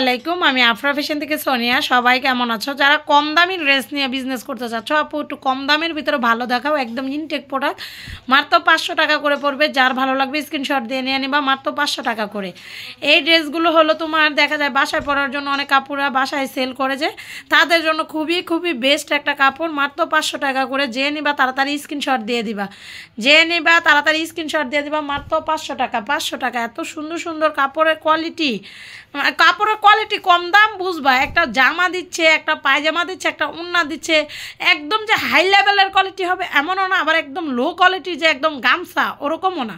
আলাইকুম, আমি আফরা ফ্যাশন থেকে সোনিয়া। সবাই কেমন আছো? যারা কম দামি ড্রেস নিয়ে বিজনেস করতে চাচ্ছ, আপু একটু কম দামের ভিতরে ভালো দেখাও, একদম ইনটেক প্রোডাক্ট। মাত্র 500 টাকা করে পড়বে। যার ভালো লাগবে স্ক্রিনশট দিয়ে নিয়ে নিবা, মাত্র 500 টাকা করে। এই ড্রেসগুলো হলো তোমার দেখা যায় বাসায় পরার জন্য, অনেক কাপড়রা বাসায় সেল করে, যে তাদের জন্য খুবই খুবই বেস্ট একটা কাপড়। মাত্র 500 টাকা করে। যে নিবা তাড়াতাড়ি স্ক্রিনশট দিয়ে দিবা, যে নিবা তাড়াতাড়ি স্ক্রিনশট দিয়ে দিবা। মাত্র 500 টাকা। 500 টাকা। এত সুন্দর সুন্দর কাপড়ের কোয়ালিটি, কাপড়ের কোয়ালিটি কম দাম বুঝবা। একটা জামা দিচ্ছে, একটা পায়জামা দিচ্ছে, একটা ওড়না দিচ্ছে, একদম যে হাই লেভেলের কোয়ালিটি হবে এমনও না, আবার একদম লো কোয়ালিটি যে একদম গামছা ওরকমও না।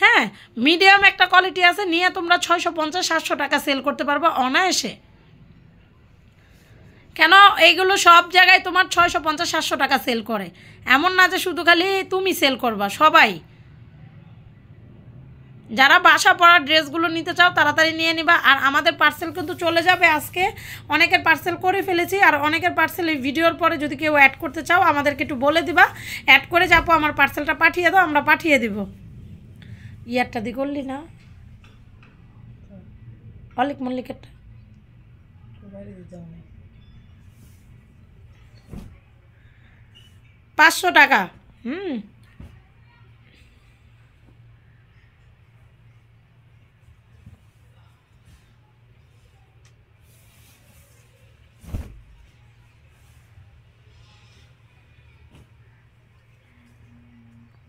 হ্যাঁ, মিডিয়াম একটা কোয়ালিটি আছে, নিয়ে তোমরা 650-700 টাকা সেল করতে পারবা অনায়াসে। কেন এইগুলো সব জায়গায় তোমার 650-700 টাকা সেল করে, এমন না যে শুধু খালি তুমি সেল করবা, সবাই। যারা বাসা পড়ার ড্রেসগুলো নিতে চাও তাড়াতাড়ি নিয়ে নিবা। আর আমাদের পার্সেল কিন্তু চলে যাবে আজকে। অনেকের পার্সেল করে ফেলেছি, আর অনেকের পার্সেল এই ভিডিওর পরে যদি কেউ অ্যাড করতে চাও আমাদেরকে একটু বলে দিবা, অ্যাড করে যাবো, আমার পার্সেলটা পাঠিয়ে দাও, আমরা পাঠিয়ে দিব। ইয়ারটা দি করলি না, অলিক মল্লিকেরটা 500 টাকা।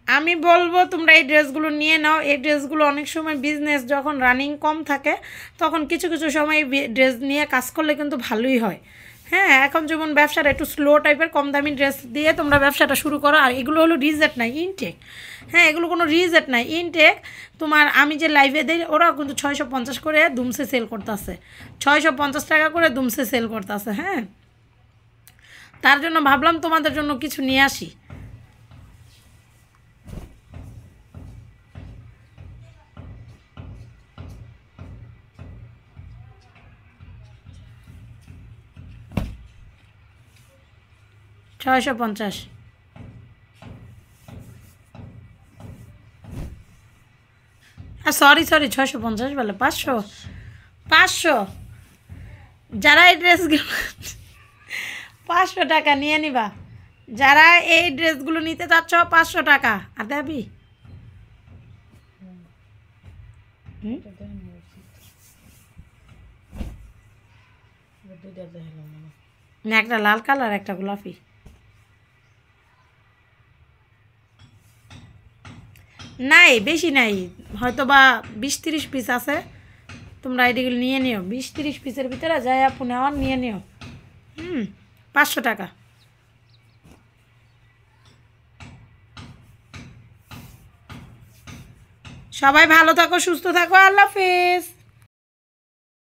আমি বলবো তোমরা এই ড্রেসগুলো নিয়ে নাও। এই ড্রেসগুলো অনেক সময় বিজনেস যখন রানিং কম থাকে তখন কিছু কিছু সময় ড্রেস নিয়ে কাজ করলে কিন্তু ভালোই হয়। হ্যাঁ, এখন যেমন ব্যবসাটা একটু স্লো টাইপের, কম দামি ড্রেস দিয়ে তোমরা ব্যবসাটা শুরু করো। আর এগুলো হলো রিজেট নাই, ইনটেক। হ্যাঁ, এগুলো কোনো রিজেট নাই, ইনটেক। তোমার আমি যে লাইভে দিই ওরাও কিন্তু 650 করে দুমসে সেল করতেছে, 650 টাকা করে দুমসে সেল করতেছে। হ্যাঁ, তার জন্য ভাবলাম তোমাদের জন্য কিছু নিয়ে আসি। ছয়শো পঞ্চাশ। সরি 650 বলে 500। 500। যারা এই ড্রেসগুলো 500 টাকা নিয়ে নিবা। যারা এই ড্রেসগুলো নিতে চাচ্ছ 500 টাকা। আর দেবি না, একটা লাল কালার, একটা গোলাপি। নাই, বেশি নাই, হয়তো বা 20-30 পিস আছে। তোমরা এদিকে নিয়ে নিও, 20-30 পিসের ভিতরে যাই আপু নেওয়ার নিয়ে নিও। 500 টাকা। সবাই ভালো থাকো, সুস্থ থাকো, আল্লাহ হাফেজ।